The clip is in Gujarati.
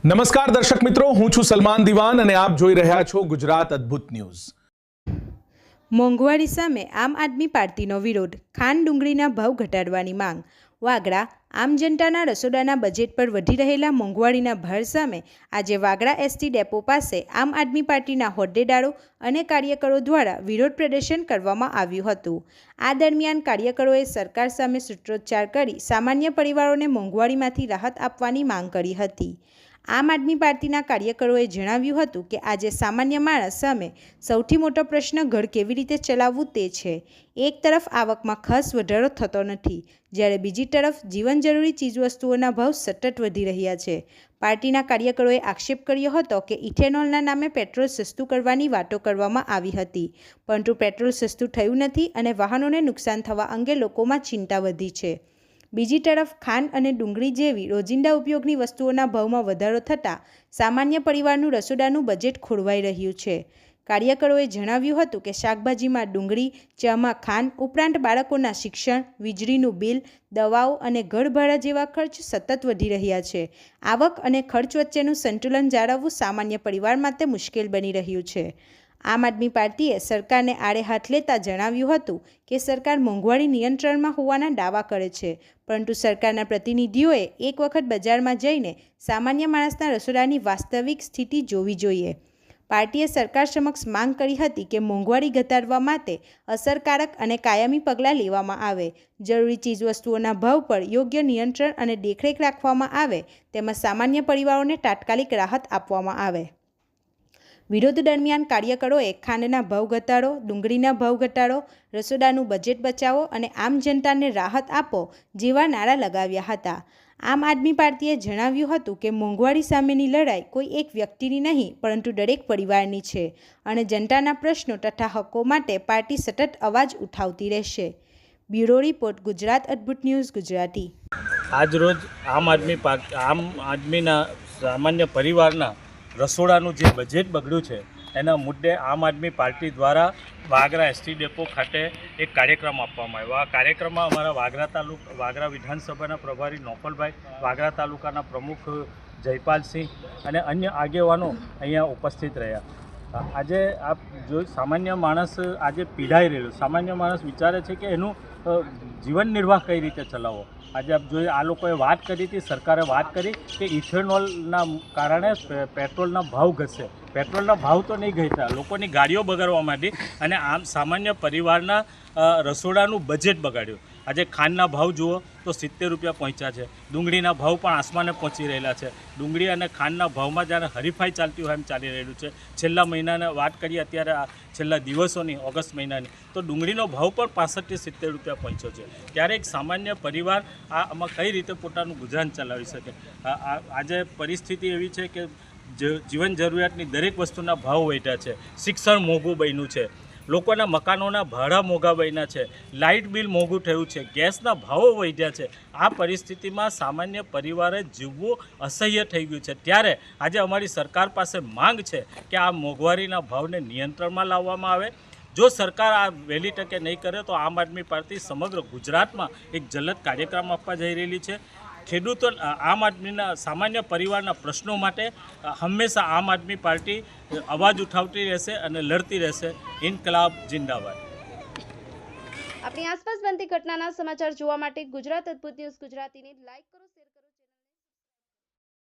નમસ્કાર દર્શક મિત્રો, હું છું સલમાન દિવાન અને આપ જોઈ રહ્યા છો ગુજરાત અદ્ભુત ન્યૂઝ। મોંઘવારી સામે આમ આદમી પાર્ટીનો વિરોધ, ખાંડ ડુંગળીના ભાવ ઘટાડવાની માંગ। વાગરા આમ જનતાના રસોડાના બજેટ પર વધી રહેલા મોંઘવારીના ભાર સામે આજે વાગરા એસટી ડેપો પાસે આમ આદમી પાર્ટીના હોદ્દેદારો અને કાર્યકરો દ્વારા વિરોધ પ્રદર્શન કરવામાં આવ્યું હતું। આ દરમિયાન કાર્યકરોએ સરકાર સામે સૂત્રોચ્ચાર કરી સામાન્ય પરિવારોને મોંઘવારીમાંથી રાહત આપવાની માંગ કરી હતી। આમ આદમી પાર્ટીના કાર્યકરોએ જણાવ્યું હતું કે આજે સામાન્ય માણસ સામે સૌથી મોટો પ્રશ્ન ઘર કેવી રીતે ચલાવવું તે છે। એક તરફ આવકમાં ખાસ વધારો થતો નથી, જ્યારે બીજી તરફ જીવન જરૂરી ચીજવસ્તુઓના ભાવ સતત વધી રહ્યા છે। પાર્ટીના કાર્યકરોએ આક્ષેપ કર્યો હતો કે ઇથેનોલના નામે પેટ્રોલ સસ્તું કરવાની વાતો કરવામાં આવી હતી, પરંતુ પેટ્રોલ સસ્તું થયું નથી અને વાહનોને નુકસાન થવા અંગે લોકોમાં ચિંતા વધી છે। બીજી તરફ ખાંડ અને ડુંગળી જેવી રોજિંદા ઉપયોગની વસ્તુઓના ભાવમાં વધારો થતાં સામાન્ય પરિવારનું રસોડાનું બજેટ ખોરવાઈ રહ્યું છે। કાર્યકરોએ જણાવ્યું હતું કે શાકભાજીમાં ડુંગળી, ચામાં ખાંડ ઉપરાંત બાળકોના શિક્ષણ, વીજળીનું બિલ, દવાઓ અને ઘર ભાડા જેવા ખર્ચ સતત વધી રહ્યા છે। આવક અને ખર્ચ વચ્ચેનું સંતુલન જાળવવું સામાન્ય પરિવાર માટે મુશ્કેલ બની રહ્યું છે। આમ આદમી પાર્ટીએ સરકારને આડે હાથ લેતા જણાવ્યું હતું કે સરકાર મોંઘવારી નિયંત્રણમાં હોવાના દાવા કરે છે, પરંતુ સરકારના પ્રતિનિધિઓએ એક વખત બજારમાં જઈને સામાન્ય માણસના રસોડાની વાસ્તવિક સ્થિતિ જોવી જોઈએ। પાર્ટીએ સરકાર સમક્ષ માંગ કરી હતી કે મોંઘવારી ઘટાડવા માટે અસરકારક અને કાયમી પગલાં લેવામાં આવે, જરૂરી ચીજવસ્તુઓના ભાવ પર યોગ્ય નિયંત્રણ અને દેખરેખ રાખવામાં આવે, તેમજ સામાન્ય પરિવારોને તાત્કાલિક રાહત આપવામાં આવે। વિરોધ દરમિયાન કાર્યકરોએ ખાંડના ભાવ ઘટાડો, ડુંગળીના ભાવ ઘટાડો, રસોડાનું બજેટ બચાવો અને આમ જનતાને રાહત આપો જેવા નારા લગાવ્યા હતા। આમ આદમી પાર્ટીએ જણાવ્યું હતું કે મોંઘવારી સામેની લડાઈ કોઈ એક વ્યક્તિની નહીં, પરંતુ દરેક પરિવારની છે અને જનતાના પ્રશ્નો તથા હકો માટે પાર્ટી સતત અવાજ ઉઠાવતી રહેશે। બ્યુરો રિપોર્ટ, ગુજરાત અદ્ભુત ન્યૂઝ ગુજરાતી। આજરોજ આમ આદમીના સામાન્ય પરિવારના રસોડાનું જે બજેટ બગડ્યું છે એના મુદ્દે આમ આદમી પાર્ટી દ્વારા વાગરા એસટી ડેપો ખાતે એક કાર્યક્રમ આપવામાં આવ્યો। આ કાર્યક્રમમાં અમારા વાગરા વિધાનસભાના પ્રભારી નોફલભાઈ, વાગરા તાલુકાના પ્રમુખ જયપાલસિંહ અને અન્ય આગેવાનો અહીંયા ઉપસ્થિત રહ્યા। આજે આપ જો સામાન્ય માણસ આજે પીડાઈ રહેલો, સામાન્ય માણસ વિચારે છે કે એનું જીવન નિર્વાહ કઈ રીતે ચલાવવો। આજે આપ જોઈએ આ લોકોએ વાત કરી હતી, સરકારે વાત કરી કે ઇથેનોલના કારણે પેટ્રોલના ભાવ ઘટશે। પેટ્રોલના ભાવ તો નહીં ઘટ્યા, લોકોની ગાડીઓ બગાડવા માંડી અને આમ સામાન્ય પરિવારના રસોડાનું બજેટ બગાડ્યું। આજે ખાંડના ભાવ જુઓ તો 70 રૂપિયા પહોંચ્યા છે, ડુંગળીના ભાવ પણ આસમાને પહોંચી રહેલા છે। ડુંગળી અને ખાંડના ભાવમાં જ્યારે હરીફાઈ ચાલતી હોય એમ ચાલી રહેલું છે। છેલ્લા મહિનાને વાત કરીએ, અત્યારે છેલ્લા દિવસોની, ઓગસ્ટ મહિનાની, તો ડુંગળીનો ભાવ પણ 65 થી 70 રૂપિયા પહોંચ્યો છે। ત્યારે એક સામાન્ય પરિવાર આમાં કઈ રીતે પોતાનું ગુજરાન ચલાવી શકે। આજે પરિસ્થિતિ એવી છે કે જીવન જરૂરિયાતની દરેક વસ્તુના ભાવ વધ્યા છે, શિક્ષણ મોંઘું બન્યું છે, લોકોના મકાનોના ભાડા મોંઘા બન્યા છે, લાઇટ બિલ મોંઘું થયું છે, ગેસના ભાવો વધ્યા છે। આ પરિસ્થિતિમાં સામાન્ય પરિવારે જીવવું અસહ્ય થઈ ગયું છે। ત્યારે આજે અમારી સરકાર પાસે માંગ છે કે આ મોંઘવારીના ભાવને નિયંત્રણમાં લાવવામાં આવે। જો સરકાર આ વહેલી તકે નહીં કરે તો આમ આદમી પાર્ટી સમગ્ર ગુજરાતમાં એક જલદ કાર્યક્રમ આપવા જઈ રહેલી છે। ખેડૂતો, આમ આદમીના સામાન્ય પરિવારના પ્રશ્નો માટે હંમેશા આમ આદમી પાર્ટી અવાજ ઉઠાવતી રહેશે અને લડતી રહેશે। ઇન્કલાબ જિંદાબાદ। આપણી આસપાસ બનતી ઘટનાના સમાચાર જોવા માટે ગુજરાત અદ્ભુત ન્યૂઝ ગુજરાતીને લાઈક કરો, શેર